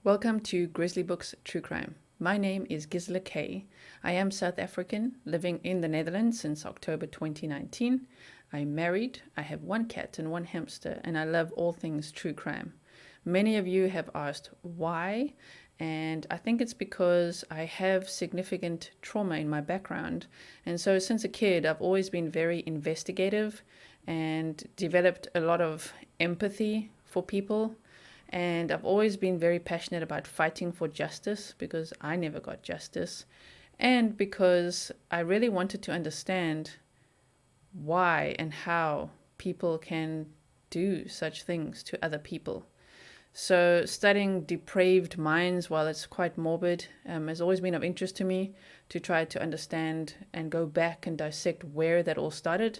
Welcome to Grizzly Books True Crime. My name is Gisela K. I am South African, living in the Netherlands since October 2019. I'm married, I have one cat and one hamster, and I love all things true crime. Many of you have asked why, and I think it's because I have significant trauma in my background. And so since a kid, I've always been very investigative and developed a lot of empathy for people. And I've always been very passionate about fighting for justice because I never got justice. And because I really wanted to understand why and how people can do such things to other people. So studying depraved minds, while it's quite morbid, has always been of interest to me to try to understand and go back and dissect where that all started.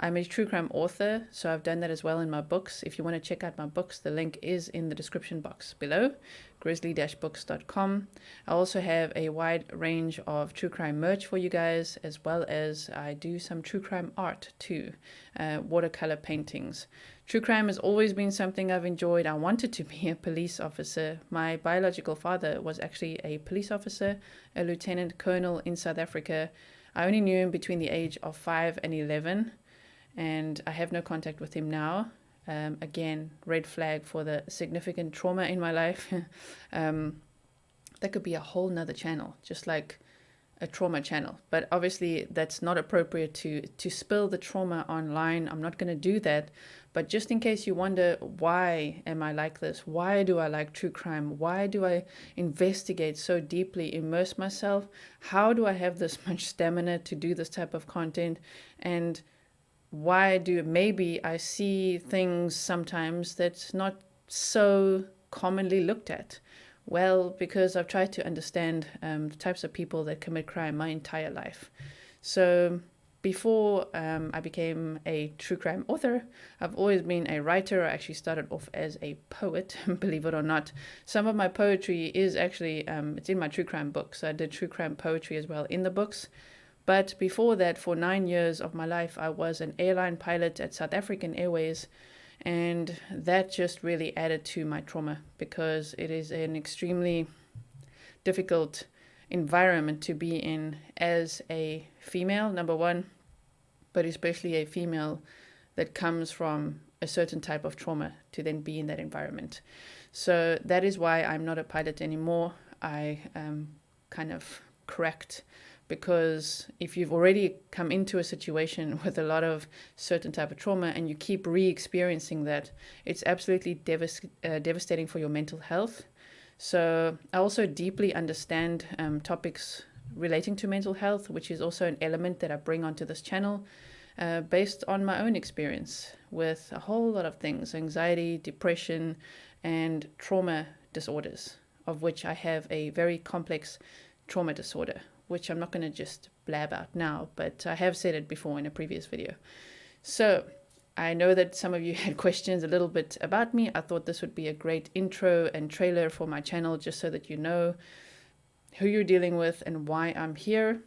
I'm a true crime author, so I've done that as well in my books. If you want to check out my books, the link is in the description box below, grizzly-books.com. I also have a wide range of true crime merch for you guys, as well as I do some true crime art too, watercolor paintings. True crime has always been something I've enjoyed. I wanted to be a police officer. My biological father was actually a police officer, a lieutenant colonel in South Africa. I only knew him between the age of 5 and 11. And I have no contact with him now. Again, red flag for the significant trauma in my life. That could be a whole nother channel, just like a trauma channel. But obviously that's not appropriate to spill the trauma online. I'm not going to do that. But just in case you wonder, why am I like this? Why do I like true crime? Why do I investigate so deeply, immerse myself? How do I have this much stamina to do this type of content? And why do maybe I see things sometimes that's not so commonly looked at? Well, because I've tried to understand the types of people that commit crime my entire life. So before I became a true crime author, I've always been a writer. I actually started off as a poet, believe it or not. Some of my poetry is actually, it's in my true crime books. I did true crime poetry as well in the books. But before that, for 9 years of my life, I was an airline pilot at South African Airways. And that just really added to my trauma because it is an extremely difficult environment to be in as a female, number one, but especially a female that comes from a certain type of trauma to then be in that environment. So that is why I'm not a pilot anymore. I kind of cracked, because if you've already come into a situation with a lot of certain type of trauma and you keep re-experiencing that, it's absolutely devastating for your mental health. So I also deeply understand topics relating to mental health, which is also an element that I bring onto this channel based on my own experience with a whole lot of things: anxiety, depression, and trauma disorders, of which I have a very complex trauma disorder, which I'm not going to just blab out now, but I have said it before in a previous video. So I know that some of you had questions a little bit about me. I thought this would be a great intro and trailer for my channel, just so that you know who you're dealing with and why I'm here.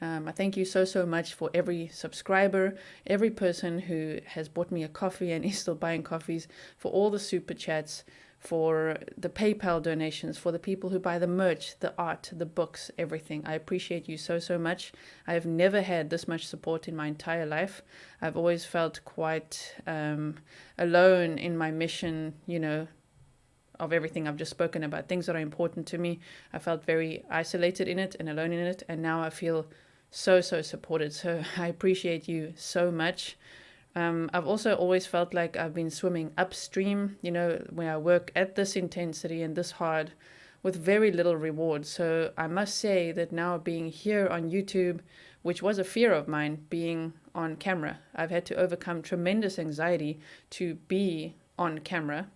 I thank you so much for every subscriber, every person who has bought me a coffee and is still buying coffees, for all the super chats, for the PayPal donations, for the people who buy the merch, the art, the books, everything. I appreciate you so much. I have never had this much support in my entire life. I've always felt quite alone in my mission, you know, of everything I've just spoken about, things that are important to me. I felt very isolated in it and alone in it, and now I feel so supported. So I appreciate you so much. I've also always felt like I've been swimming upstream, you know, when I work at this intensity and this hard with very little reward. So I must say that now being here on YouTube, which was a fear of mine, being on camera, I've had to overcome tremendous anxiety to be on camera.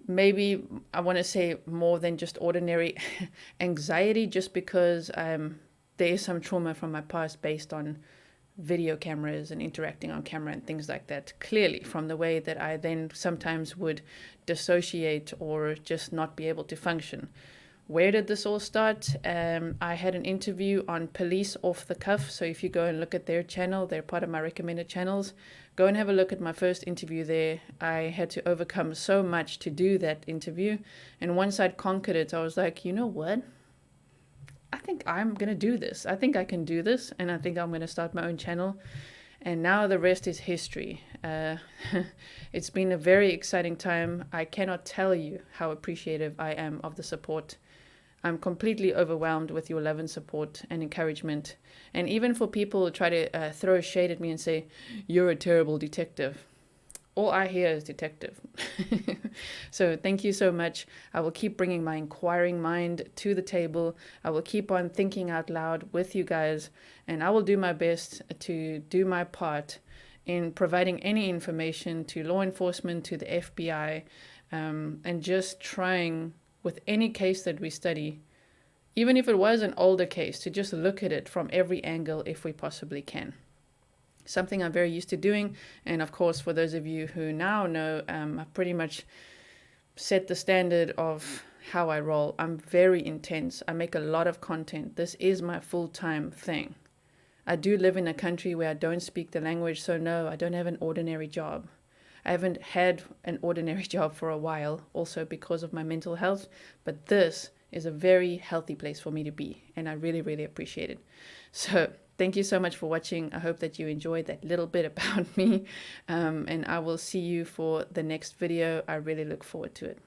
Maybe I want to say more than just ordinary anxiety, just because there is some trauma from my past based on video cameras and interacting on camera and things like that, clearly from the way that I then sometimes would dissociate or just not be able to function. Where did this all start? I had an interview on Police Off the Cuff. So if you go and look at their channel, they're part of my recommended channels. Go and have a look at my first interview there. I had to overcome so much to do that interview. And once I'd conquered it, I was like, you know what? I think I'm going to do this. I think I can do this. And I think I'm going to start my own channel. And now the rest is history. It's been a very exciting time. I cannot tell you how appreciative I am of the support. I'm completely overwhelmed with your love and support and encouragement. And even for people who try to throw shade at me and say, you're a terrible detective. All I hear is detective. So thank you so much. I will keep bringing my inquiring mind to the table. I will keep on thinking out loud with you guys. And I will do my best to do my part in providing any information to law enforcement, to the FBI, and just trying with any case that we study, even if it was an older case, to just look at it from every angle if we possibly can. Something I'm very used to doing. And of course, for those of you who now know, I've pretty much set the standard of how I roll. I'm very intense. I make a lot of content. This is my full-time thing. I do live in a country where I don't speak the language, so no, I don't have an ordinary job. I haven't had an ordinary job for a while, also because of my mental health, but this is a very healthy place for me to be, and I really, really appreciate it. So thank you so much for watching. I hope that you enjoyed that little bit about me, and I will see you for the next video. I really look forward to it.